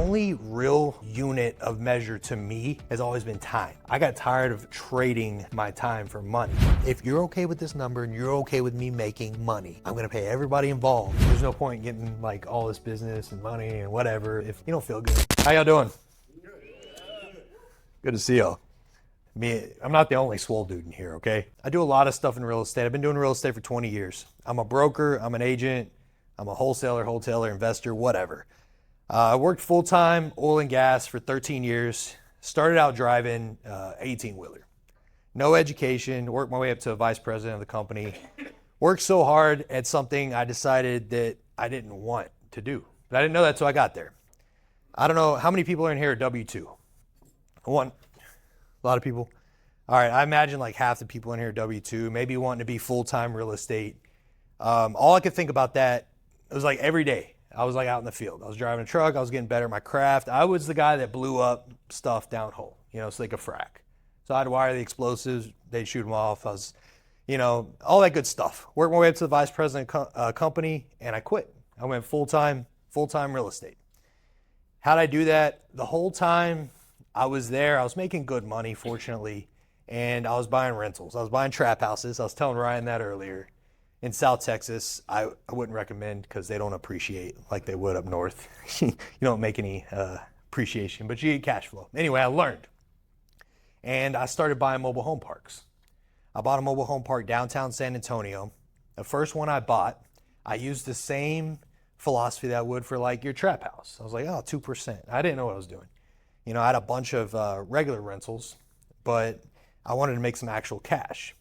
only real unit of measure to me has always been time. I got tired of trading my time for money. If you're okay with this number and you're okay with me making money, I'm gonna pay everybody involved. There's no point in getting like all this business and money and whatever if you don't feel good. How y'all doing? Good to see y'all. I'm not the only swole dude in here, okay? I do a lot of stuff in real estate. I've been doing real estate for 20 years. I'm a broker, I'm an agent, I'm a wholesaler, wholetailer, investor, whatever. I worked full-time oil and gas for 13 years. Started out driving 18-wheeler. No education, worked my way up to a vice president of the company. Worked so hard at something I decided that I didn't want to do. But I didn't know that until I got there. I don't know how many people are in here are W-2. One, a lot of people. All right, I imagine like half the people in here are W-2, maybe wanting to be full-time real estate. All I could think about that, it was like every day. I was like out in the field. I was driving a truck. I was getting better at my craft. I was the guy that blew up stuff downhole, so they could frack. So I'd wire the explosives. They'd shoot them off. I was, all that good stuff. Worked my way up to the vice president company, and I quit. I went full-time real estate. How'd I do that? The whole time I was there, I was making good money, fortunately, and I was buying rentals. I was buying trap houses. I was telling Ryan that earlier. In South Texas, I wouldn't recommend because they don't appreciate like they would up north. You don't make any appreciation, but you get cash flow. Anyway, I learned. And I started buying mobile home parks. I bought a mobile home park downtown San Antonio. The first one I bought, I used the same philosophy that I would for like your trap house. I was like, 2%. I didn't know what I was doing. I had a bunch of regular rentals, but I wanted to make some actual cash.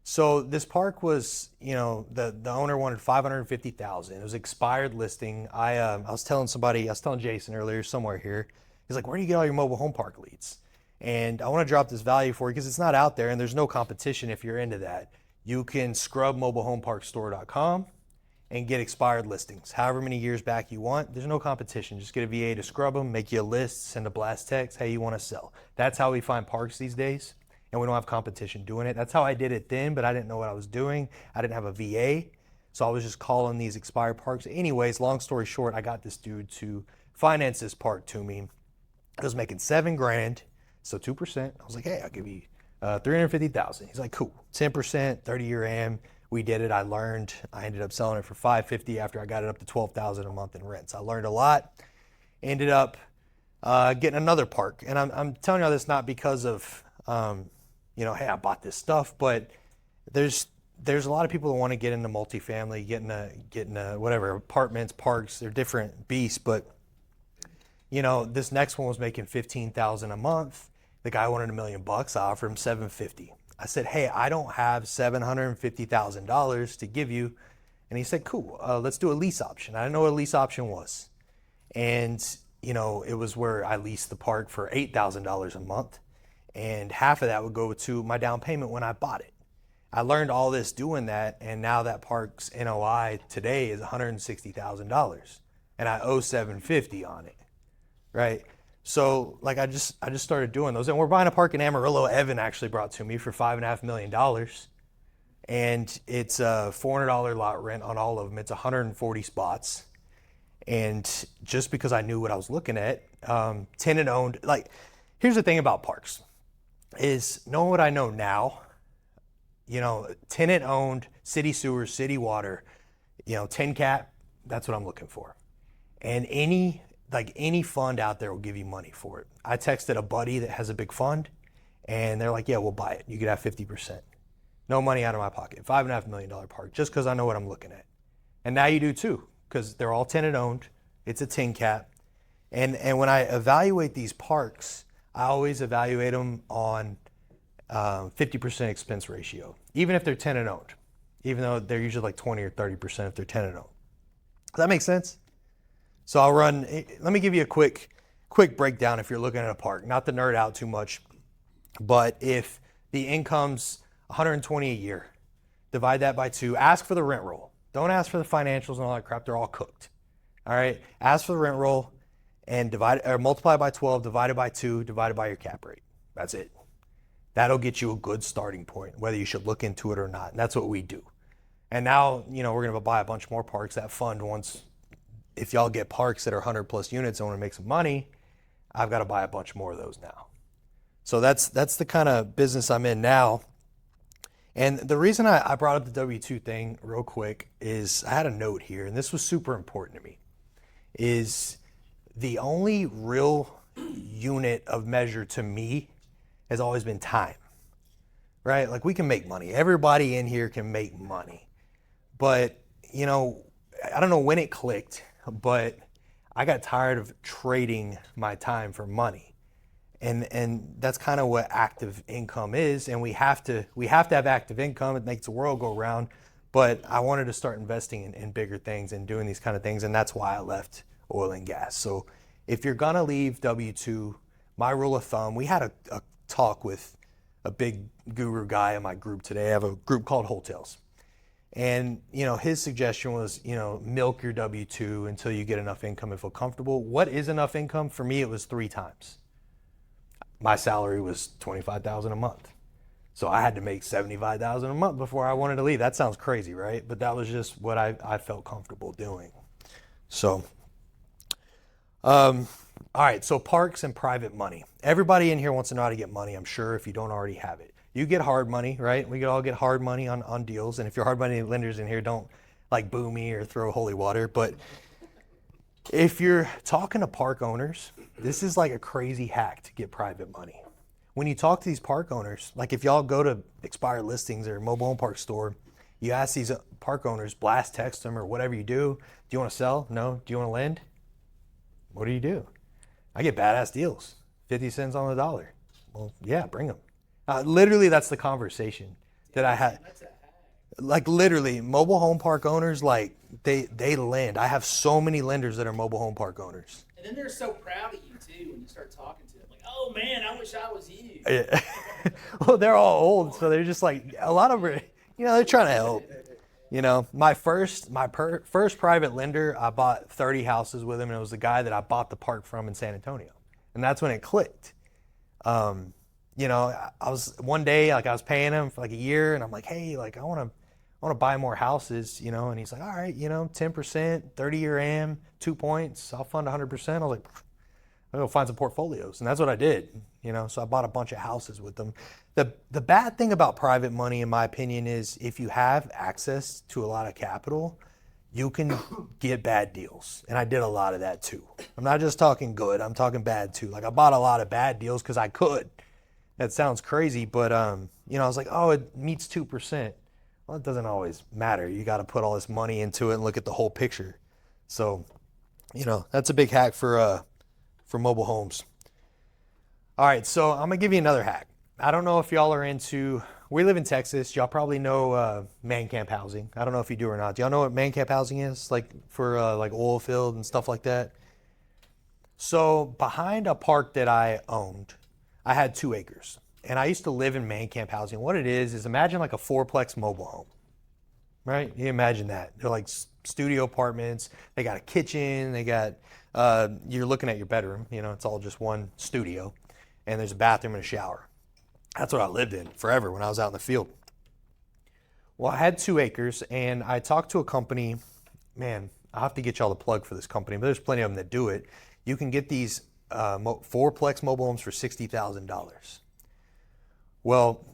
So this park was, the owner wanted $550,000. It was expired listing. I was telling Jason earlier somewhere here, he's like, where do you get all your mobile home park leads? And I want to drop this value for you because it's not out there and there's no competition if you're into that. You can scrub mobilehomeparkstore.com and get expired listings. However many years back you want, there's no competition. Just get a VA to scrub them, make you a list, send a blast text, hey, you want to sell. That's how we find parks these days. And we don't have competition doing it. That's how I did it then, but I didn't know what I was doing. I didn't have a VA, so I was just calling these expired parks. Anyways, long story short, I got this dude to finance this park to me. I was making $7,000, so 2%. I was like, hey, I'll give you $350,000. He's like, cool, 10%, 30-year AM. We did it. I learned. I ended up selling it for $550,000 after I got it up to $12,000 a month in rents. I learned a lot. Ended up getting another park, and I'm telling you all this not because of hey, I bought this stuff, but there's a lot of people that want to get into multifamily, getting whatever, apartments, parks, they're different beasts, but this next one was making $15,000 a month. The guy wanted $1 million. I offered him $750,000. I said, hey, I don't have $750,000 to give you. And he said, cool, let's do a lease option. I didn't know what a lease option was. And, it was where I leased the park for $8,000 a month. And half of that would go to my down payment when I bought it. I learned all this doing that, and now that park's NOI today is $160,000, and I owe $750,000 on it, right? So like I just started doing those, and we're buying a park in Amarillo. Evan actually brought to me for $5.5 million, and it's a $400 lot rent on all of them. It's 140 spots, and just because I knew what I was looking at, tenant-owned. Like, here's the thing about parks. Is knowing what I know now, tenant-owned, city sewer, city water, 10 cap, that's what I'm looking for. And any fund out there will give you money for it. I texted a buddy that has a big fund, and they're like, yeah, we'll buy it. You could have 50%. No money out of my pocket. $5.5 million park, just because I know what I'm looking at. And now you do too, because they're all tenant-owned. It's a 10 cap. And when I evaluate these parks, I always evaluate them on 50% expense ratio, even if they're tenant-owned, even though they're usually like 20 or 30% if they're tenant-owned. Does that make sense? So let me give you a quick breakdown if you're looking at a park, not to nerd out too much, but if the income's $120,000 a year, divide that by 2, ask for the rent roll. Don't ask for the financials and all that crap, they're all cooked. All right, ask for the rent roll, and multiply by 12, divided by 2, divided by your cap rate. That's it. That'll get you a good starting point, whether you should look into it or not. And that's what we do. And now, we're going to buy a bunch more parks. That fund, once if y'all get parks that are 100 plus units, I want to make some money, I've got to buy a bunch more of those now. So that's the kind of business I'm in now. And the reason I brought up the W-2 thing real quick is I had a note here, and this was super important to me, is the only real unit of measure to me has always been time, right? Like we can make money. Everybody in here can make money. But, you know, I don't know when it clicked, but I got tired of trading my time for money. And that's kind of what active income is. And we have to have active income. It makes the world go round. But I wanted to start investing in bigger things and doing these kind of things. And that's why I left oil and gas. So if you're going to leave W-2, my rule of thumb, we had a talk with a big guru guy in my group today. I have a group called Wholetails. And, you know, his suggestion was, you know, milk your W-2 until you get enough income and feel comfortable. What is enough income? For me, it was 3 times. My salary was $25,000 a month. So I had to make $75,000 a month before I wanted to leave. That sounds crazy, right? But that was just what I felt comfortable doing. So, all right, so parks and private money. Everybody in here wants to know how to get money, I'm sure, if you don't already have it. You get hard money, right? We could all get hard money on deals. And if you're hard money lenders in here, don't like boo me or throw holy water. But if you're talking to park owners, this is like a crazy hack to get private money. When you talk to these park owners, like if y'all go to expired listings or mobile home park store, you ask these park owners, blast text them or whatever you do. Do you want to sell? No. Do you want to lend? What do you do? I get badass deals, 50 cents on the dollar. Well, yeah, bring them. Literally, that's the conversation that I had. Like literally, mobile home park owners, like they lend. I have so many lenders that are mobile home park owners. And then they're so proud of you too when you start talking to them. Like, oh man, I wish I was you. Yeah. Well, they're all old, so they're just like a lot of, you know, they're trying to help. You know, my first private lender, I bought 30 houses with him, and it was the guy that I bought the park from in San Antonio, and that's when it clicked. You know, I was one day like I was paying him for like a year, and I'm like, hey, like I want to buy more houses, you know, and he's like, all right, you know, 10%, 30-year AM, 2 points, I'll fund 100%. I was like, I'll go find some portfolios, and that's what I did, you know. So I bought a bunch of houses with them. The bad thing about private money, in my opinion, is if you have access to a lot of capital, you can get bad deals, and I did a lot of that too. I'm not just talking good, I'm talking bad too. Like I bought a lot of bad deals because I could. That sounds crazy, but you know, I was like, oh, it meets 2%. Well, it doesn't always matter. You got to put all this money into it and look at the whole picture. So, you know, that's a big hack for mobile homes. All right, so I'm gonna give you another hack. I don't know if y'all are into. We live in Texas. Y'all probably know man camp housing. I don't know if you do or not. Do y'all know what man camp housing is? Like for like Oilfield and stuff like that. So behind a park that I owned, I had 2 acres. And I used to live in man camp housing. What it is imagine like a 4-plex mobile home, right? You imagine that. They're like studio apartments. They got a kitchen. They got, you're looking at your bedroom. You know, it's all just one studio. And there's a bathroom and a shower. That's what I lived in forever when I was out in the field. Well, I had 2 acres, and I talked to a company. Man, I'll have to get y'all the plug for this company, but there's plenty of them that do it. You can get these 4-plex mobile homes for $60,000. Well,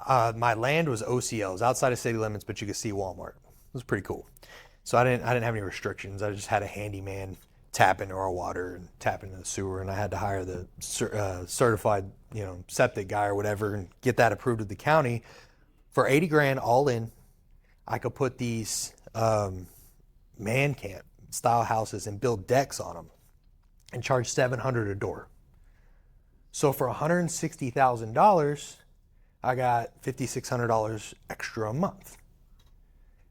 my land was OCL. It was outside of city limits, but you could see Walmart. It was pretty cool. So I didn't have any restrictions. I just had a handyman tap into our water and tap into the sewer, and I had to hire the certified, you know, septic guy or whatever and get that approved with the county. For 80 grand all in, I could put these man camp style houses and build decks on them and charge $700 a door. So for $160,000, I got $5,600 extra a month,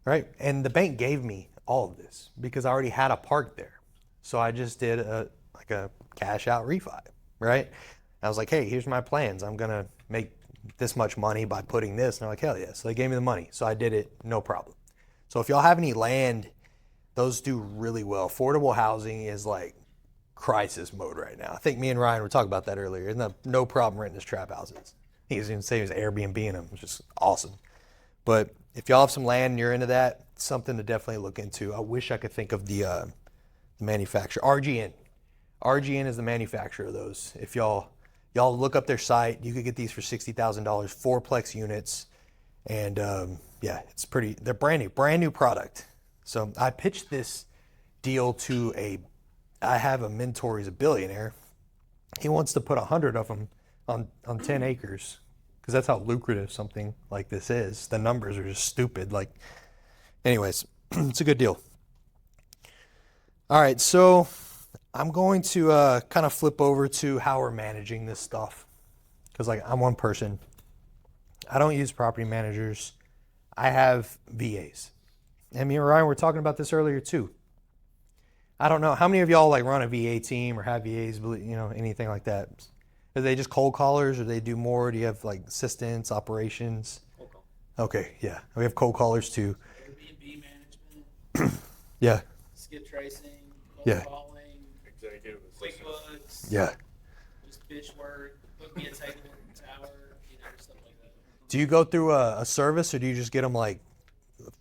right? And the bank gave me all of this because I already had a park there. So I just did a cash out refi, right? I was like, hey, here's my plans. I'm gonna make this much money by putting this. And they're like, hell yeah. So they gave me the money. So I did it, no problem. So if y'all have any land, those do really well. Affordable housing is like crisis mode right now. I think me and Ryan were talking about that earlier. Isn't that no problem renting his trap houses? He was even saying he was Airbnb-ing them, which is awesome. But if y'all have some land and you're into that, something to definitely look into. I wish I could think of the the manufacturer. RGN. RGN is the manufacturer of those. If y'all look up their site, you could get these for $60,000, 4-plex units. And yeah, it's pretty, they're brand new product. So I pitched this deal to I have a mentor, he's a billionaire. He wants to put 100 of them on 10 acres because that's how lucrative something like this is. The numbers are just stupid. Like, anyways, it's a good deal. All right, so I'm going to kind of flip over to how we're managing this stuff because, like, I'm one person. I don't use property managers. I have VAs. And me and Ryan were talking about this earlier too. I don't know how many of y'all like run a VA team or have VAs, anything like that. Are they just cold callers, or they do more? Do you have like assistants, operations? Cold call. Okay, yeah, we have cold callers too. Airbnb management. Yeah. Skip tracing. Yeah. Calling. Executive QuickBooks. Yeah. Just bitch work. Book me a table in the tower. Stuff like that. Do you go through a service, or do you just get them like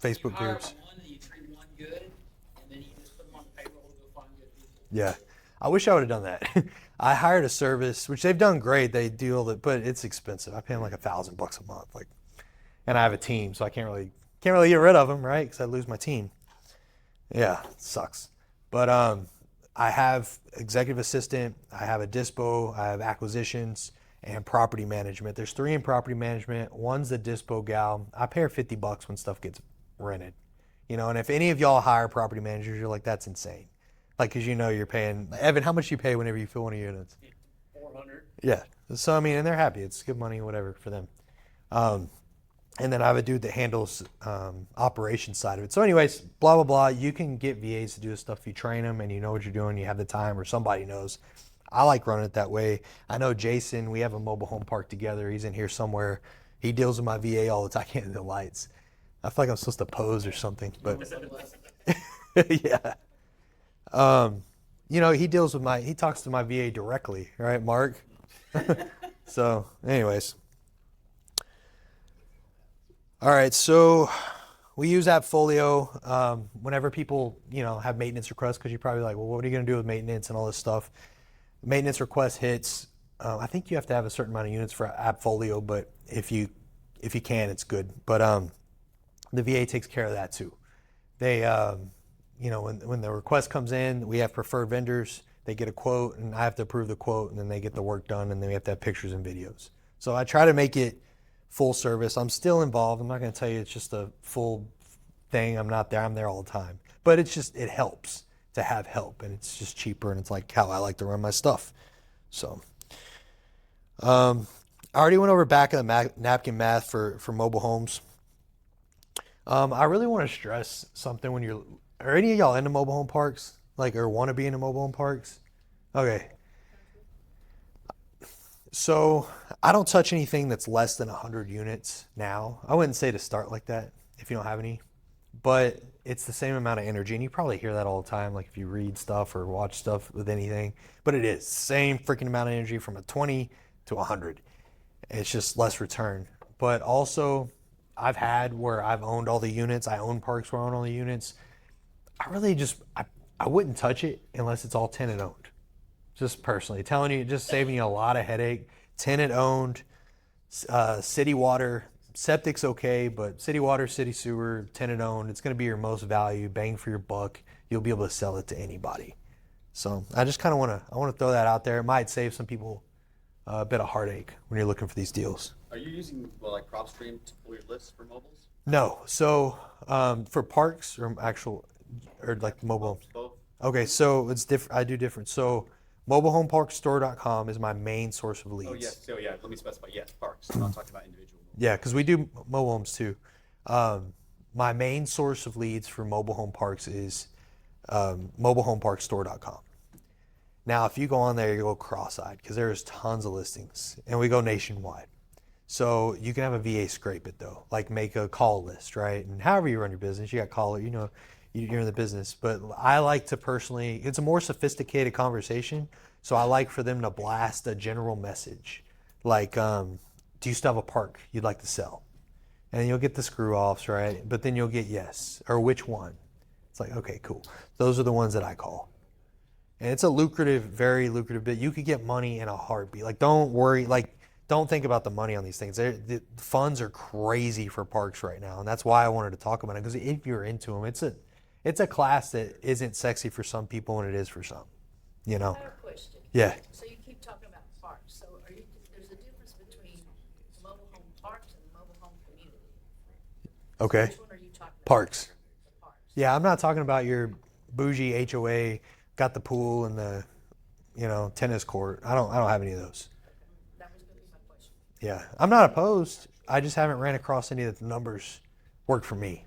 Facebook you hire groups? one and you treat one good, and then you just put them on the payroll to go find good people. Yeah. I wish I would have done that. I hired a service, which they've done great. They do all that, but it's expensive. I pay them like $1,000 a month. Like, and I have a team, so I can't really get rid of them, right? Because I lose my team. Yeah, it sucks. But I have executive assistant, I have a dispo, I have acquisitions, and property management. There's 3 in property management. One's the dispo gal. I pay her $50 when stuff gets rented. And if any of y'all hire property managers, you're like, that's insane. Like, because you're paying, Evan, how much do you pay whenever you fill one of your units? 400. Yeah. So, I mean, and they're happy. It's good money, whatever, for them. And then I have a dude that handles operations side of it. So anyways, blah, blah, blah. You can get VAs to do this stuff if you train them and you know what you're doing, you have the time, or somebody knows. I like running it that way. I know Jason, we have a mobile home park together. He's in here somewhere. He deals with my VA all the time. I can't do the lights. I feel like I'm supposed to pose or something, but yeah. He talks to my VA directly, right, Mark? So anyways. All right, so we use AppFolio whenever people, have maintenance requests, because you're probably like, well, what are you going to do with maintenance and all this stuff? Maintenance request hits. I think you have to have a certain amount of units for AppFolio, but if you can, it's good. But the VA takes care of that too. They, when the request comes in, we have preferred vendors. They get a quote, and I have to approve the quote, and then they get the work done, and then we have to have pictures and videos. So I try to make it full service. I'm still involved. I'm not going to tell you it's just a full thing. I'm not there. I'm there all the time. But it helps to have help, and it's just cheaper, and it's like how I like to run my stuff. So I already went over back of the napkin math for mobile homes. I really want to stress something are any of y'all into mobile home parks? Or want to be into mobile home parks? Okay. So I don't touch anything that's less than 100 units now. I wouldn't say to start like that if you don't have any, but it's the same amount of energy. And you probably hear that all the time, like if you read stuff or watch stuff with anything, but it is same freaking amount of energy from a 20 to 100. It's just less return. But also I've had where I've owned all the units. I own parks where I own all the units. I really I wouldn't touch it unless it's all tenant owned. Just personally telling you, just saving you a lot of headache. Tenant owned, city water, septic's okay, but city water, city sewer, tenant owned, it's going to be your most value, bang for your buck. You'll be able to sell it to anybody. So I just kind of want to throw that out there. It might save some people a bit of heartache when you're looking for these deals. Are you using PropStream to pull your lists for mobiles? No. So for parks or like mobile homes. Both. Okay, so it's different. I do different. So mobilehomeparkstore.com is my main source of leads. Oh, yes. So, yeah, let me specify. Yes, parks. I'm not talking about individual. Yeah, because we do mobile homes too. My main source of leads for mobile home parks is mobilehomeparkstore.com. Now, if you go on there, you go cross-eyed because there's tons of listings, and we go nationwide. So you can have a VA scrape it though, like make a call list, right? And however you run your business, you got caller, you're in the business. But I like to personally, it's a more sophisticated conversation. So I like for them to blast a general message. Like, do you still have a park you'd like to sell? And then you'll get the screw offs, right? But then you'll get yes, or which one? It's like, okay, cool. Those are the ones that I call. And it's a lucrative, very lucrative bit. You could get money in a heartbeat. Like, don't worry. Like, don't think about the money on these things. The funds are crazy for parks right now, and that's why I wanted to talk about it. Because if you're into them, it's a class that isn't sexy for some people, and it is for some. You know? I have a question. Yeah. So you keep talking about parks. So there's a difference between mobile home parks and mobile home community. Okay. Which one are you talking about? Parks. The parks. Yeah, I'm not talking about your bougie HOA, got the pool and the, tennis court. I don't have any of those. That was going to be my question. Yeah, I'm not opposed. I just haven't ran across any that the numbers work for me.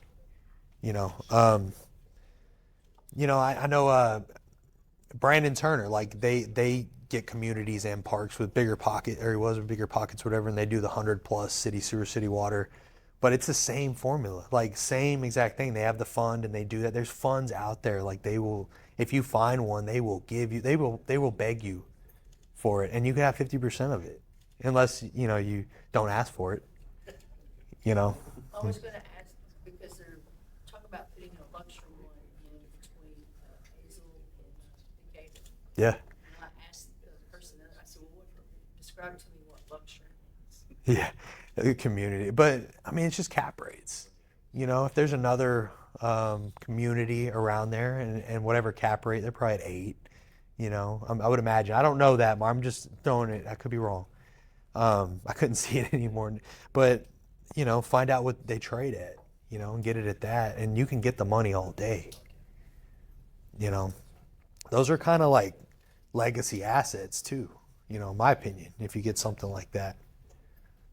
I know Brandon Turner. Like they get communities and parks with bigger bigger pockets, whatever, and they do the 100+ city sewer, city water. But it's the same formula, like same exact thing. They have the fund and they do that. There's funds out there. Like they will, if you find one, they will give you. They will beg you for it, and you can have 50% of it, unless you don't ask for it. I was going to ask because they're talking about putting a luxury one in between Hazel and Decatur. Yeah. And I asked the person there, I said, well, describe to me what luxury is. Yeah, the community. But I mean, it's just cap rates. If there's another community around there and whatever cap rate, they're probably at 8. I would imagine. I don't know that, but I'm just throwing it. I could be wrong. I couldn't see it anymore. But, find out what they trade at, and get it at that. And you can get the money all day. Those are kind of like legacy assets too, in my opinion, if you get something like that.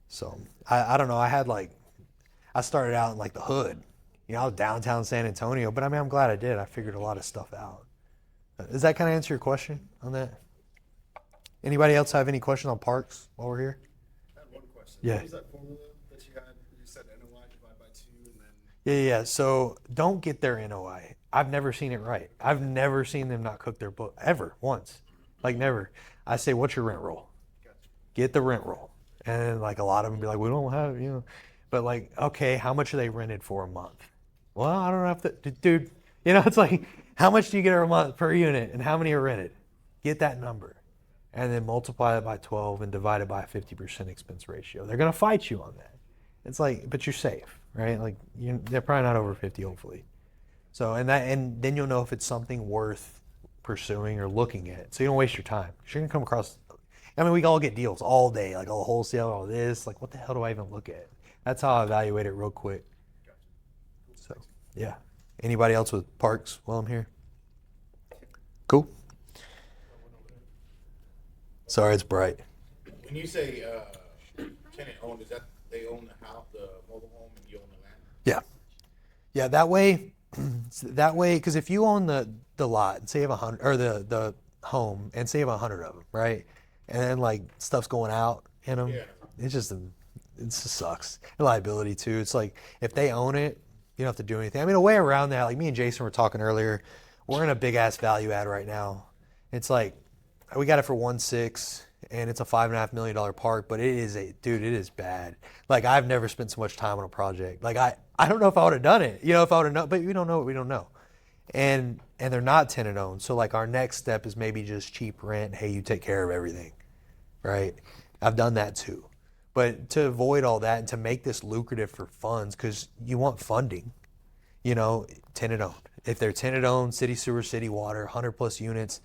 So I don't know. I started out in like the hood, I was downtown San Antonio, but I mean, I'm glad I did. I figured a lot of stuff out. Does that kind of answer your question on that? Anybody else have any questions on parks while we're here? I had one question. Yeah. What was that formula that you had? You said NOI divided by 2 and then... Yeah. So don't get their NOI. I've never seen it right. I've never seen them not cook their book ever once. Like never. I say, what's your rent roll? Gotcha. Get the rent roll. And like a lot of them be like, we don't have, but like, okay, how much are they rented for a month? Well, I don't have to, dude, it's like, how much do you get a month per unit and how many are rented? Get that number and then multiply it by 12 and divide it by a 50% expense ratio. They're going to fight you on that. It's like, but you're safe, right? Like they're probably not over 50, hopefully. So, and then you'll know if it's something worth pursuing or looking at. So you don't waste your time. You're going to come across, I mean, we all get deals all day, like all wholesale, all this, like what the hell do I even look at? That's how I evaluate it real quick. So, yeah. Anybody else with parks while I'm here? Cool. Sorry, it's bright. When you say tenant owned, is that they own the house, the mobile home, and you own the land? Yeah. Yeah, that way, because if you own the lot and say you have 100, or the home and say you have 100 of them, right? And then like stuff's going out in them, Yeah. it just sucks. Liability too. It's like if they own it, you don't have to do anything. I mean, a way around that, like me and Jason were talking earlier, we're in a big ass value add right now. It's like we got it for 1.6 and it's a $5.5 million park, but it is bad. Like I've never spent so much time on a project. Like I don't know if I would have done it, if I would have known, but we don't know what we don't know. And they're not tenant owned. So like our next step is maybe just cheap rent. Hey, you take care of everything, right? I've done that too. But to avoid all that and to make this lucrative for funds, because you want funding, tenant owned. If they're tenant owned, city sewer, city water, 100+ units,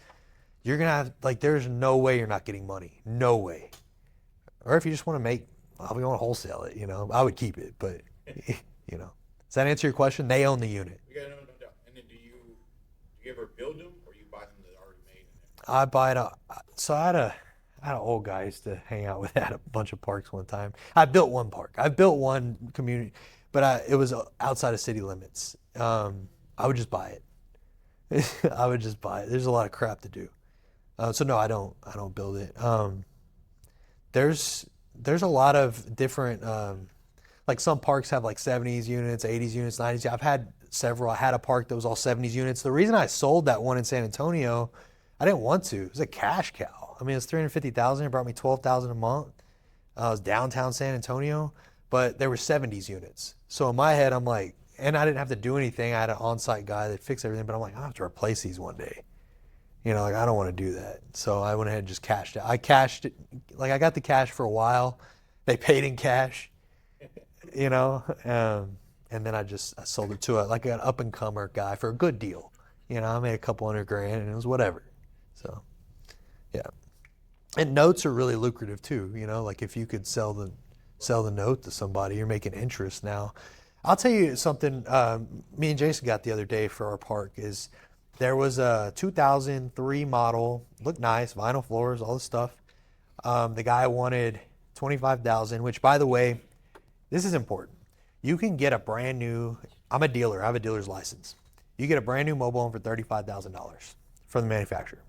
you're going to have, like, there's no way you're not getting money. No way. Or if you just want to we want to wholesale it, I would keep it. But, Does that answer your question? They own the unit. Yeah, no doubt. And then do you ever build them, or you buy them that are already made? I buy it. So I had an old guy I used to hang out with at a bunch of parks one time. I built one park. I built one community, but it was outside of city limits. I would just buy it. I would just buy it. There's a lot of crap to do. So no, I don't build it. There's a lot of different, like some parks have like 70s units, 80s units, 90s. I've had several. I had a park that was all 70s units. The reason I sold that one in San Antonio, I didn't want to. It was a cash cow. I mean, it was $350,000. It brought me $12,000 a month. I was downtown San Antonio, but there were 70s units. So in my head, I'm like, and I didn't have to do anything. I had an on-site guy that fixed everything, but I'm like, I have to replace these one day. You know, like I don't want to do that. So I went ahead and just cashed it. I cashed it, like I got the cash for a while. They paid in cash, you know, and then I sold it to like an up and comer guy for a good deal. You know, I made a couple $100,000 and it was whatever. So, yeah. And notes are really lucrative too. You know, like if you could sell the note to somebody, you're making interest now. I'll tell you something. Me and Jason got the other day for our park is there was a 2003 model, looked nice, vinyl floors, all this stuff. The guy wanted $25,000, which by the way, this is important. You can get a brand new. I'm a dealer. I have a dealer's license. You get a brand new mobile home for $35,000 from the manufacturer.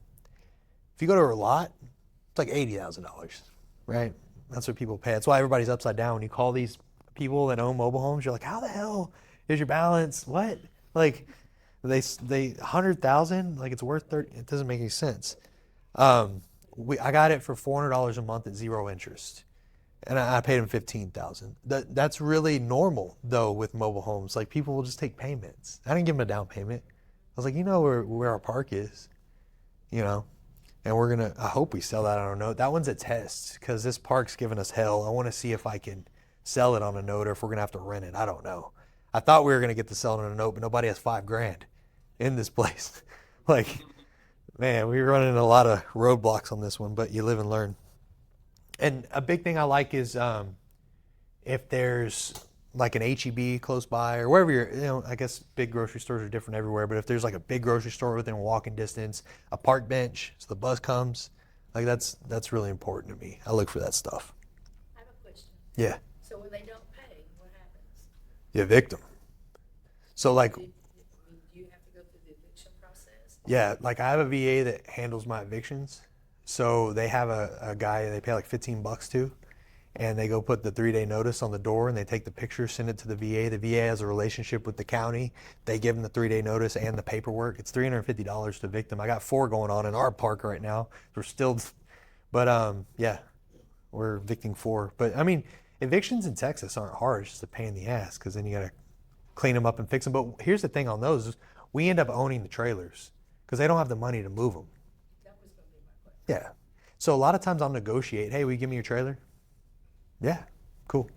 If you go to a lot, it's like $80,000, right? That's what people pay. That's why everybody's upside down. When you call these people that own mobile homes, you're like, how the hell is your balance? What? Like, they 100,000, like it's worth 30. It doesn't make any sense. I got it for $400 a month at 0 interest, and I paid him $15,000. That's really normal though with mobile homes. Like people will just take payments. I didn't give him a down payment. I was like, you know where our park is, you know. And I hope we sell that on a note. That one's a test because this park's giving us hell. I want to see if I can sell it on a note or if we're going to have to rent it. I don't know. I thought we were going to get to sell it on a note, but nobody has $5,000 in this place. Like, man, we're running into a lot of roadblocks on this one, but you live and learn. And a big thing I like is if there's like an H-E-B close by or wherever I guess big grocery stores are different everywhere, but if there's like a big grocery store within walking distance, a park bench so the bus comes, like that's really important to me. I look for that stuff. I have a question. Yeah. So when they don't pay, what happens? You evict them. So like, Do you have to go through the eviction process? yeah, like I have a VA that handles my evictions. So they have a guy they pay like $15 to, and they go put the 3-day notice on the door and they take the picture, send it to the VA. The VA has a relationship with the county. They give them the 3-day notice and the paperwork. It's $350 to evict them. I got 4 going on in our park right now. We're still, but yeah, we're evicting 4. But I mean, evictions in Texas aren't hard. It's just a pain in the ass because then you got to clean them up and fix them. But here's the thing on those is we end up owning the trailers because they don't have the money to move them. That was going to be my question. Yeah. So a lot of times I'll negotiate, hey, will you give me your trailer? Yeah, cool.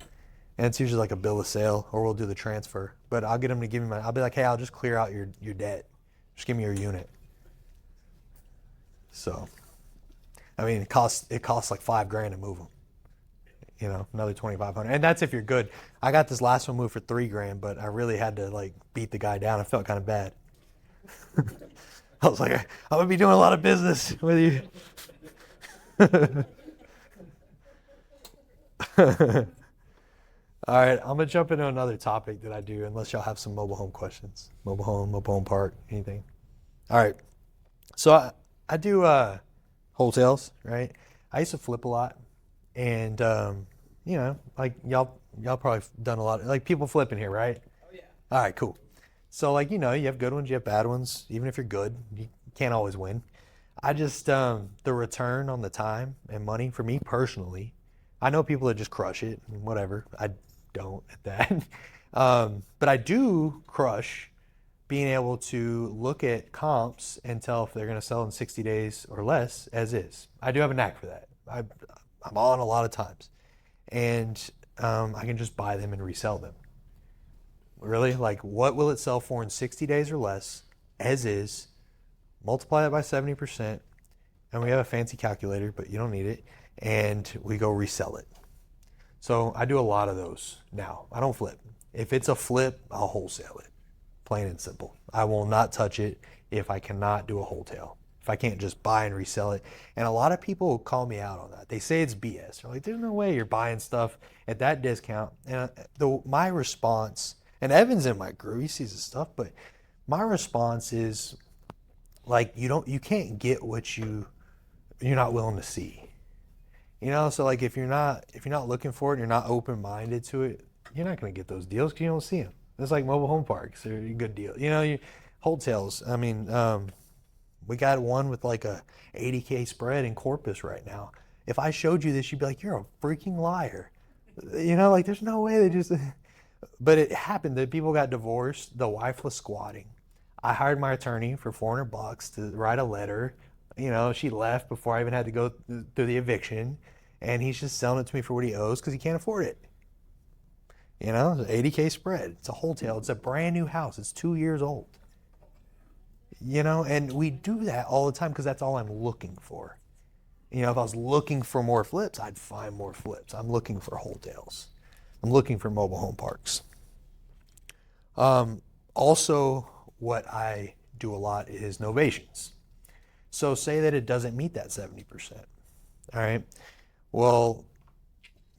And it's usually like a bill of sale or we'll do the transfer. But I'll get them to give me I'll be like, hey, I'll just clear out your debt. Just give me your unit. So, I mean, it costs like $5,000 to move them. You know, another $2,500. And that's if you're good. I got this last one moved for $3,000, but I really had to like beat the guy down. I felt kind of bad. I was like, I'm gonna be doing a lot of business with you. All right, I'm gonna jump into another topic that I do, unless y'all have some mobile home questions. Mobile home park, anything. All right, so I do wholesales, right? I used to flip a lot, and you know, like y'all probably done a lot, like people flipping here, right? Oh yeah. All right, cool. So like, you know, you have good ones, you have bad ones. Even if you're good, you can't always win. I just the return on the time and money for me personally. I know people that just crush it and whatever. I don't at that. But I do crush being able to look at comps and tell if they're going to sell in 60 days or less as is. I do have a knack for that. I'm on a lot of times. And I can just buy them and resell them. Really? Like, what will it sell for in 60 days or less as is? Multiply that by 70%. And we have a fancy calculator, but you don't need it. And we go resell it. So I do a lot of those now. I don't flip. If it's a flip, I'll wholesale it. Plain and simple. I will not touch it if I cannot do a wholetail. If I can't just buy and resell it. And a lot of people call me out on that. They say it's BS. They're like, there's no way you're buying stuff at that discount. And my response, and Evan's in my group, he sees the stuff, but my response is like, you can't get what you're not willing to see. You know, so like if you're not looking for it and you're not open-minded to it, you're not going to get those deals because you don't see them. It's like mobile home parks. They're a good deal. You know, wholetails. I mean, we got one with like a 80K spread in Corpus right now. If I showed you this, you'd be like, you're a freaking liar. You know, like there's no way they just, but it happened that people got divorced. The wife was squatting. I hired my attorney for $400 to write a letter. You know, she left before I even had to go through the eviction, and he's just selling it to me for what he owes because he can't afford it. You know, it's an 80K spread. It's a wholetail. It's a brand new house. It's 2 years old. You know, and we do that all the time because that's all I'm looking for. You know, if I was looking for more flips, I'd find more flips. I'm looking for wholetails. I'm looking for mobile home parks. Also, what I do a lot is novations. So say that it doesn't meet that 70%. All right. Well,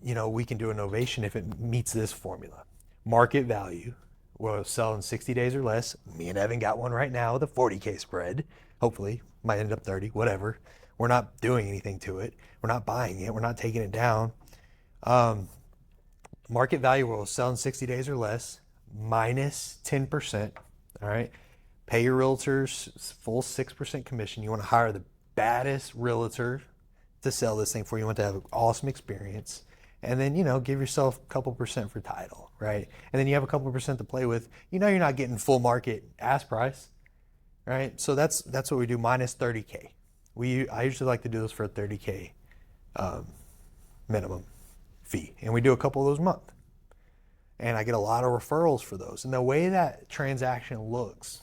you know, we can do a novation if it meets this formula. Market value will sell in 60 days or less. Me and Evan got one right now with a 40K spread. Hopefully, might end up 30, whatever. We're not doing anything to it. We're not buying it. We're not taking it down. Market value will sell in 60 days or less, minus 10%. All right. Pay your realtors full 6% commission. You want to hire the baddest realtor to sell this thing for you. You want to have an awesome experience. And then, you know, give yourself a couple percent for title, right? And then you have a couple percent to play with. You know, you're not getting full market ask price, right? So that's what we do, minus 30K. I usually like to do this for a 30K minimum fee. And we do a couple of those a month. And I get a lot of referrals for those. And the way that transaction looks,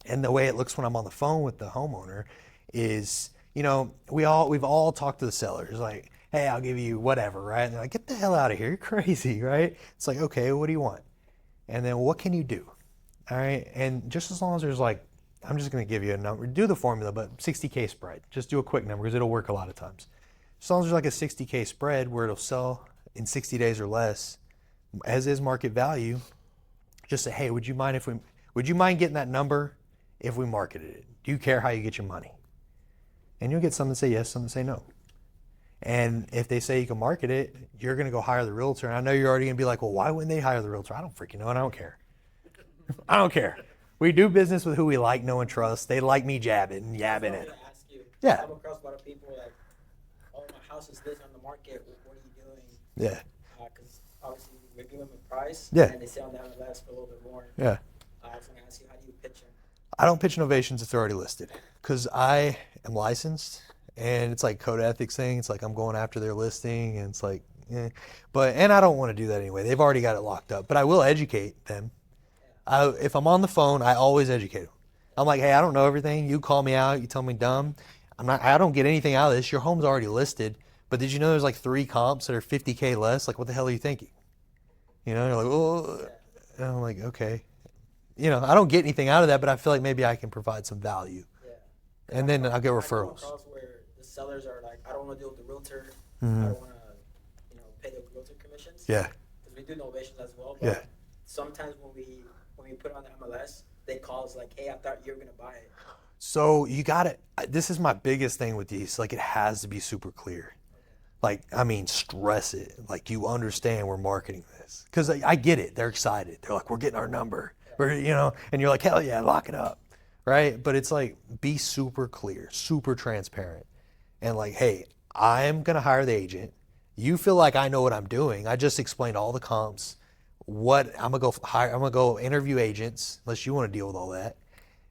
and the way it looks when I'm on the phone with the homeowner is, you know, we've all talked to the sellers like, hey, I'll give you whatever, right? And they're like, get the hell out of here. You're crazy, right? It's like, okay, what do you want? And then what can you do? All right. And just as long as there's like, I'm just going to give you a number, do the formula, but 60K spread. Just do a quick number because it'll work a lot of times. As long as there's like a 60K spread where it'll sell in 60 days or less, as is market value, just say, hey, would you mind getting that number if we marketed it? Do you care how you get your money? And you'll get some that say yes, some that say no. And if they say you can market it, you're going to go hire the realtor. And I know you're already going to be like, well, why wouldn't they hire the realtor? I don't freaking know, and I don't care. I don't care. We do business with who we like, know, and trust. They like me yabbing it. I was gonna ask you. Yeah. I come across a lot of people like, oh, my house is this on the market. What are you doing? Yeah. Because obviously we give them a price. Yeah. And they sell down the last for a little bit more. Yeah. I was gonna ask you, how do you pitch them? I don't pitch novations if they're already listed because I am licensed and it's like code ethics thing. It's like I'm going after their listing and it's like, and I don't want to do that anyway. They've already got it locked up, but I will educate them. If I'm on the phone, I always educate them. I'm like, hey, I don't know everything. You call me out. You tell me dumb. I don't get anything out of this. Your home's already listed, but did you know there's like 3 comps that are 50K less? Like, what the hell are you thinking? You know, you're like, oh, and I'm like, okay. You know, I don't get anything out of that, but I feel like maybe I can provide some value. Yeah. And then I'll get I come referrals. across where the sellers are like, I don't want to deal with the realtor. Mhm. I don't want to, pay the realtor commissions. Yeah. Because we do novations as well. But Yeah. sometimes when we put on the MLS, they call us like, hey, I thought you were gonna buy it. So you got it. This is my biggest thing with these. Like, it has to be super clear. Like, I mean, stress it. Like, you understand we're marketing this. Because I get it. They're excited. They're like, we're getting our number. And you're like, hell yeah, lock it up. Right? But it's like, be super clear, super transparent. And like, hey, I'm going to hire the agent. You feel like I know what I'm doing. I just explained all the comps. I'm going to go interview agents, unless you want to deal with all that.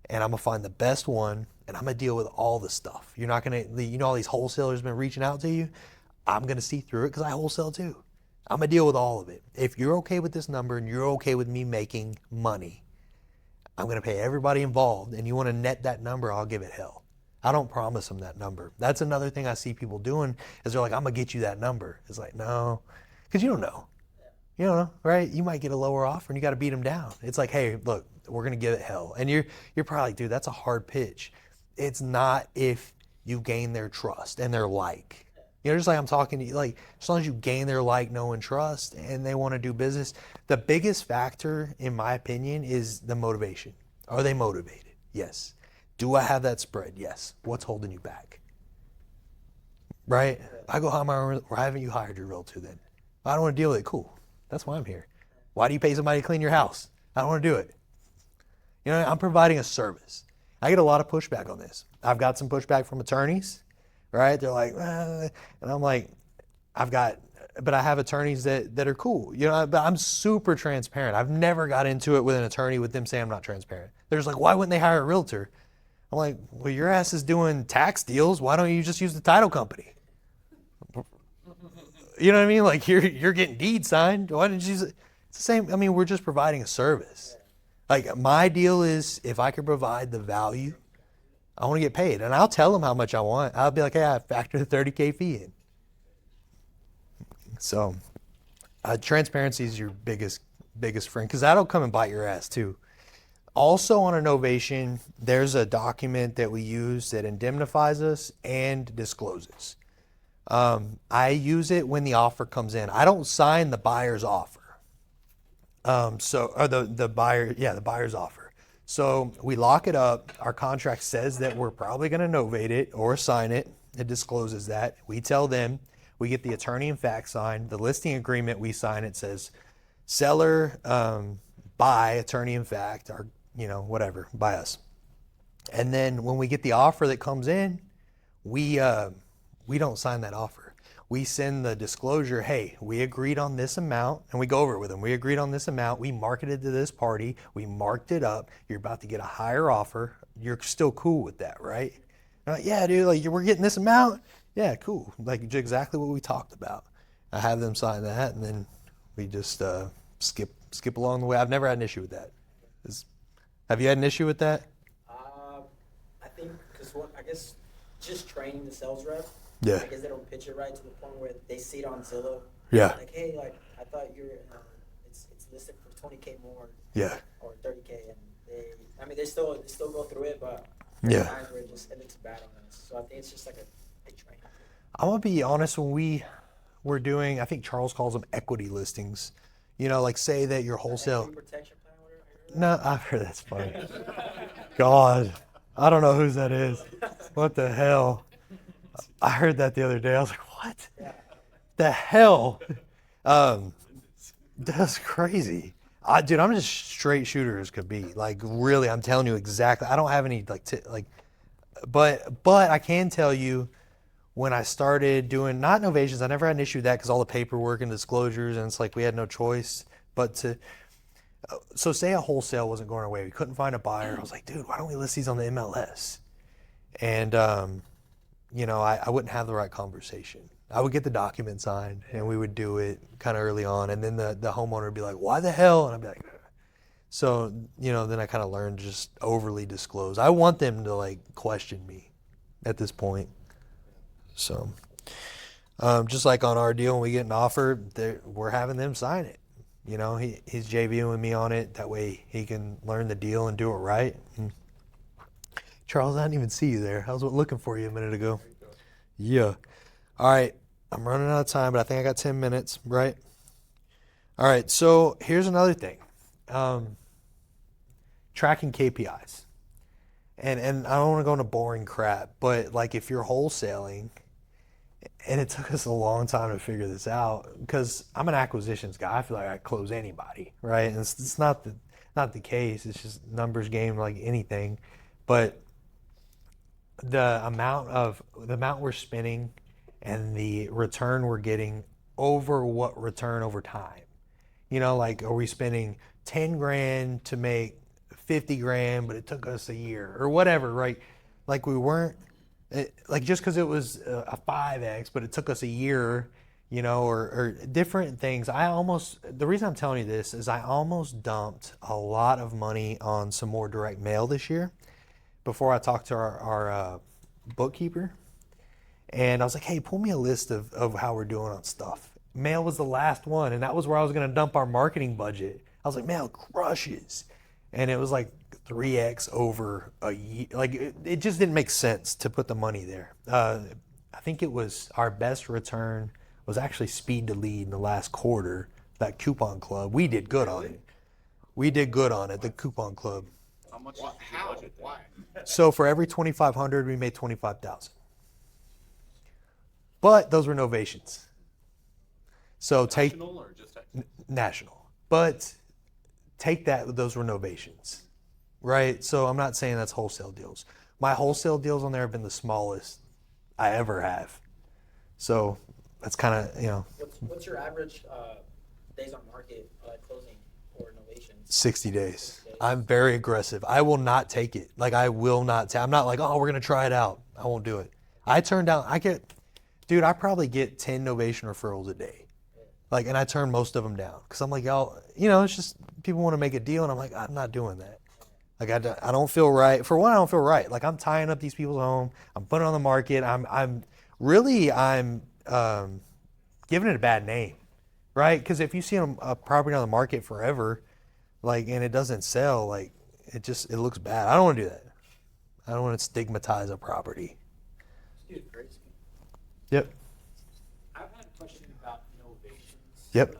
And I'm going to find the best one, and I'm going to deal with all the stuff. You're not going to, all these wholesalers been reaching out to you. I'm going to see through it because I wholesale too. I'm going to deal with all of it. If you're okay with this number and you're okay with me making money, I'm going to pay everybody involved, and you want to net that number, I'll give it hell. I don't promise them that number. That's another thing I see people doing is they're like, I'm going to get you that number. It's like, no, because you don't know. You don't know, right? You might get a lower offer and you got to beat them down. It's like, hey, look, we're going to give it hell. And you're probably like, dude, that's a hard pitch. It's not if you gain their trust and their like. Just like I'm talking to you, like, as long as you gain their like, know, and trust and they want to do business, the biggest factor, in my opinion, is the motivation. Are they motivated? Yes. Do I have that spread? Yes. What's holding you back? Right? I go, why haven't you hired your realtor then? I don't want to deal with it. Cool. That's why I'm here. Why do you pay somebody to clean your house? I don't want to do it. I'm providing a service. I get a lot of pushback on this. I've got some pushback from attorneys, right? They're like, and I'm like, but I have attorneys that are cool, but I'm super transparent. I've never got into it with an attorney with them saying I'm not transparent. There's like, why wouldn't they hire a realtor? I'm like, well, your ass is doing tax deals. Why don't you just use the title company? You know what I mean? Like you're getting deed signed. Why didn't you use it? It's the same. I mean, we're just providing a service. Like my deal is if I can provide the value, I want to get paid. And I'll tell them how much I want. I'll be like, hey, I factor the 30K fee in. So transparency is your biggest friend because that'll come and bite your ass too. Also on a novation, there's a document that we use that indemnifies us and discloses. I use it when the offer comes in. I don't sign the buyer's offer. The buyer's offer. So we lock it up. Our contract says that we're probably going to novate it or sign it. It discloses that. We tell them. We get the attorney in fact signed. The listing agreement we sign, it says seller, by attorney in fact, or whatever, by us. And then when we get the offer that comes in, we don't sign that offer. We send the disclosure, hey, we agreed on this amount, and we go over it with them. We agreed on this amount. We marketed to this party. We marked it up. You're about to get a higher offer. You're still cool with that, right? Like, yeah, dude, like we're getting this amount. Yeah, cool. Like exactly what we talked about. I have them sign that, and then we just skip along the way. I've never had an issue with that. Have you had an issue with that? I think because I guess just training the sales rep. Yeah. I guess they don't pitch it right to the point where they see it on Zillow. Yeah. Like, hey, like I thought it's listed for 20K more. Yeah. Or 30K, and they still go through it, but Yeah. times where it looks bad on us. So I think it's just like a training. I'm gonna be honest. When we were doing, I think Charles calls them equity listings. Like say that your wholesale. Equity protection plan, whatever. No, I've heard that's funny. God, I don't know whose that is. What the hell? I heard that the other day. I was like, what? The hell? That's crazy. Dude, I'm just straight shooter as could be. Like, really, I'm telling you exactly. I don't have any but I can tell you when I started doing not novations, I never had an issue with that because all the paperwork and disclosures, and it's like we had no choice. But so say a wholesale wasn't going our way, we couldn't find a buyer. I was like, dude, why don't we list these on the MLS? And I wouldn't have the right conversation. I would get the document signed and we would do it kind of early on, and then the homeowner would be like, why the hell? And I'd be like, ugh. So then I kind of learned to just overly disclose. I want them to like question me at this point. So just like on our deal, when we get an offer, we're having them sign it. He's JVing me on it. That way he can learn the deal and do it right. And Charles, I didn't even see you there. I was looking for you a minute ago. Yeah. All right. I'm running out of time, but I think I got 10 minutes, right? All right. So here's another thing. Tracking KPIs. And I don't want to go into boring crap, but like if you're wholesaling, and it took us a long time to figure this out because I'm an acquisitions guy. I feel like I close anybody, right? And it's not the case. It's just numbers game like anything. But the amount we're spending and the return we're getting over what return over time. Like are we spending 10 grand to make 50 grand, but it took us a year or whatever, right? Like we weren't just because it was a 5x, but it took us a year, or different things. The reason I'm telling you this is I almost dumped a lot of money on some more direct mail this year before I talked to our bookkeeper. And I was like, hey, pull me a list of how we're doing on stuff. Mail was the last one, and that was where I was going to dump our marketing budget. I was like, mail crushes. And it was like 3x over a year. Like it just didn't make sense to put the money there. I think it was our best return was actually speed to lead in the last quarter. That coupon club, we did good on it. The coupon club. How much Why? is your How? budget? Why? So for every 2,500, we made 25,000. But those were novations. So take National or just Texas? national. But take those were novations, right? So I'm not saying that's wholesale deals. My wholesale deals on there have been the smallest I ever have. So that's kind of, What's your average days on market closing for Novation? 60 days. I'm very aggressive. I will not take it. Like, I will not. I'm not like, oh, we're going to try it out. I won't do it. I probably get 10 Novation referrals a day. Like, and I turn most of them down because I'm like, y'all, it's just people want to make a deal. And I'm like, I'm not doing that. Like, I don't feel right. For one, I don't feel right. Like, I'm tying up these people's home. I'm putting it on the market. I'm giving it a bad name, right? Because if you see a property on the market forever, like, and it doesn't sell, like, it looks bad. I don't want to do that. I don't want to stigmatize a property. Dude, crazy. Yep. I've had a question about novations. Yep.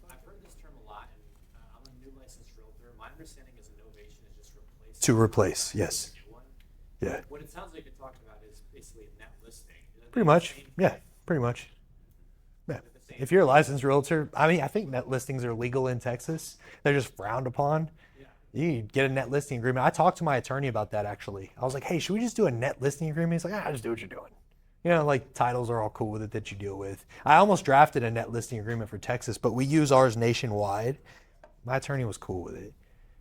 I've heard this term a lot, and I'm a new licensed realtor. My understanding is a novation is just replacing. To replace, yes. A new one. Yeah. What it sounds like you're talking about is basically a net listing. Is that Pretty the much. same Yeah. thing? Pretty much. Yeah. Is it the same If you're a licensed realtor, I think net listings are legal in Texas. They're just frowned upon. Yeah. You get a net listing agreement. I talked to my attorney about that, actually. I was like, hey, should we just do a net listing agreement? He's like, just do what you're doing. Like, titles are all cool with it that you deal with. I almost drafted a net listing agreement for Texas, but we use ours nationwide. My attorney was cool with it,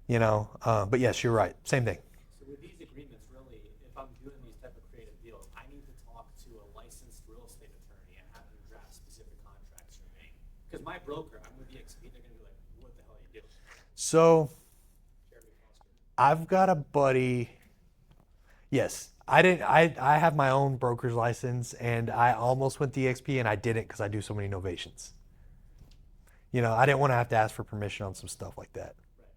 But yes, you're right. Same thing. So with these agreements, really, if I'm doing these type of creative deals, I need to talk to a licensed real estate attorney and have them draft specific contracts for me. Because my broker, I'm with EXP, they're going to be like, what the hell are you doing? So I've got a buddy. Yes, I have my own broker's license, and I almost went to EXP, and I didn't because I do so many novations. I didn't want to have to ask for permission on some stuff like that. Right.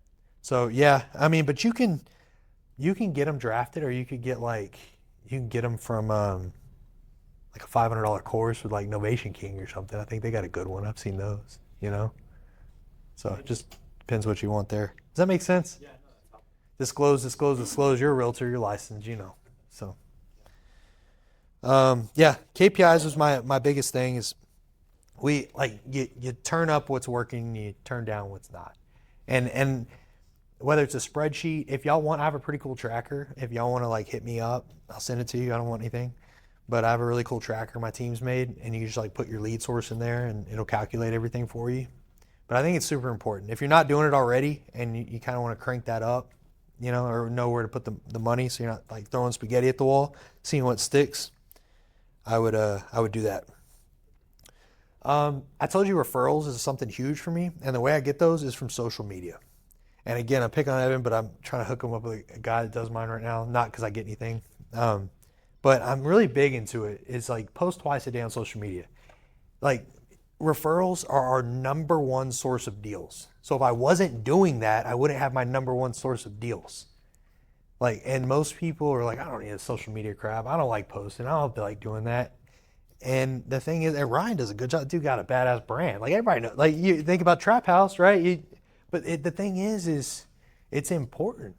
So yeah, but you can get them drafted, or you could get them from like a $500 course with like Novation King or something. I think they got a good one. I've seen those. So it just depends what you want there. Does that make sense? Yeah, no, that's helpful. Disclose. You're a realtor. You're licensed. So. Yeah, KPIs was my biggest thing. Is you turn up what's working, you turn down what's not, and whether it's a spreadsheet, if y'all want, I have a pretty cool tracker. If y'all want to like hit me up, I'll send it to you. I don't want anything, but I have a really cool tracker my team's made, and you just like put your lead source in there, and it'll calculate everything for you. But I think it's super important. If you're not doing it already, and you kind of want to crank that up, or know where to put the money, so you're not like throwing spaghetti at the wall, seeing what sticks. I would do that. I told you referrals is something huge for me, and the way I get those is from social media. And again, I'm picking on Evan, but I'm trying to hook him up with a guy that does mine right now. Not because I get anything, but I'm really big into it. It's like post twice a day on social media. Like, referrals are our number one source of deals. So if I wasn't doing that, I wouldn't have my number one source of deals. Like, and most people are like, I don't need a social media crap. I don't like posting. I don't feel like doing that. And the thing is, and Ryan does a good job. Dude got a badass brand. Like, everybody knows. Like, you think about Trap House, right? The thing is it's important,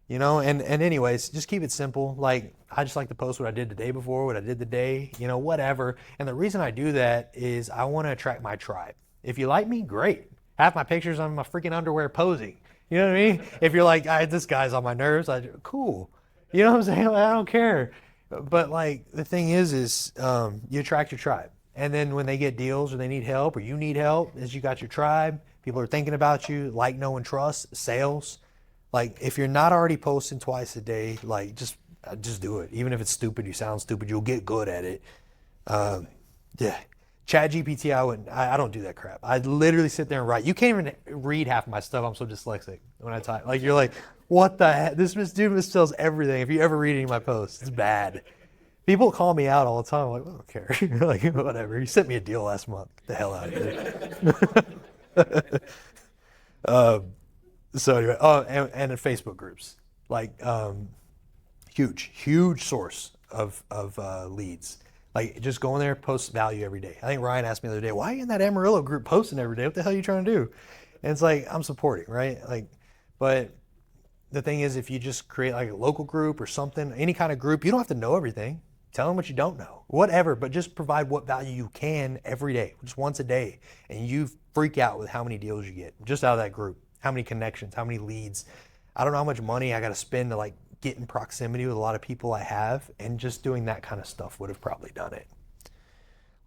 And anyways, just keep it simple. Like, I just like to post what I did the day before, what I did the day, whatever. And the reason I do that is I want to attract my tribe. If you like me, great. Have my pictures on my freaking underwear posing. You know what I mean? If you're like, this guy's on my nerves, cool. You know what I'm saying? Like, I don't care. But like, the thing is you attract your tribe. And then when they get deals or they need help or you need help, is you got your tribe. People are thinking about you, like, know, and trust, sales. Like, if you're not already posting twice a day, like, just do it. Even if it's stupid, you sound stupid, you'll get good at it. Yeah. ChatGPT, I don't do that crap. I literally sit there and write. You can't even read half of my stuff. I'm so dyslexic when I type. Like, you're like, what the heck? This dude misspells everything. If you ever read any of my posts, it's bad. People call me out all the time. I'm like, I don't care. Like, whatever. You sent me a deal last month. Get the hell out of here. So anyway, and in Facebook groups, like, huge source of leads. Like, just go in there, post value every day. I think Ryan asked me the other day, why are you in that Amarillo group posting every day? What the hell are you trying to do? And it's like, I'm supporting, right? Like, but the thing is, if you just create like a local group or something, any kind of group, you don't have to know everything. Tell them what you don't know, whatever, but just provide what value you can every day, just once a day. And you freak out with how many deals you get just out of that group, how many connections, how many leads. I don't know how much money I got to spend to like get in proximity with a lot of people I have, and just doing that kind of stuff would have probably done it.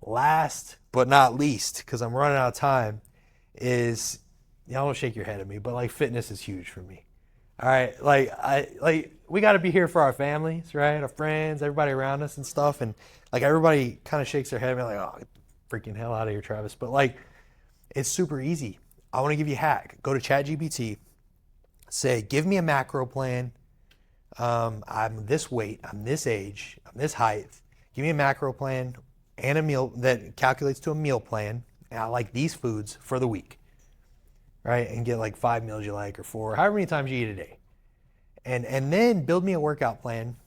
Last but not least, because I'm running out of time, is y'all don't shake your head at me, but like fitness is huge for me. All right, like we got to be here for our families, right? Our friends, everybody around us and stuff, and like everybody kind of shakes their head at me like, oh, get the freaking hell out of here, Travis. But like, it's super easy. I want to give you a hack. Go to ChatGPT. Say, give me a macro plan. I'm this weight, I'm this age, I'm this height. Give me a macro plan and a meal that calculates to a meal plan. And I like these foods for the week, right? And get like 5 meals you like or 4, however many times you eat a day. And then build me a workout plan.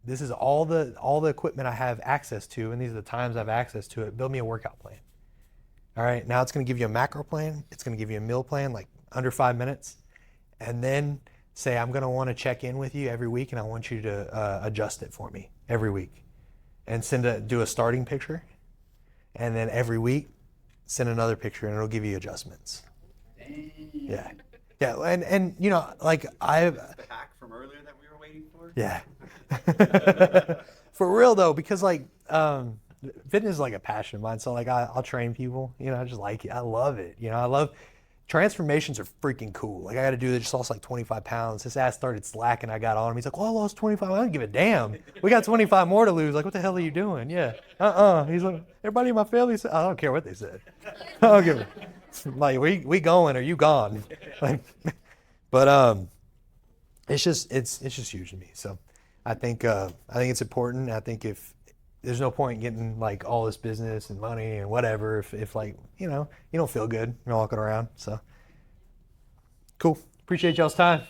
This is all the equipment I have access to, and these are the times I have access to it. Build me a workout plan. All right, now it's going to give you a macro plan. It's going to give you a meal plan, like under 5 minutes. And then say, I'm going to want to check in with you every week, and I want you to adjust it for me every week. And do a starting picture. And then every week, send another picture, and it'll give you adjustments. Yeah. Yeah, and you know, like The hack from earlier that we were waiting for? yeah. For real though, because like fitness is like a passion of mine. So like I'll train people, you know, I just like it. I love it. You know, I love transformations are freaking cool. Like I got to do, I just lost like 25 pounds. His ass started slacking. I got on him. He's like, well, I lost 25. I don't give a damn. We got 25 more to lose. Like, what the hell are you doing? Yeah. He's like, everybody in my family said, I don't care what they said. I don't give a, like, we going or you gone. Like, but it's just huge to me. So I think it's important. I think if there's no point in getting like all this business and money and whatever if like, you know, you don't feel good walking around. So cool. Appreciate y'all's time.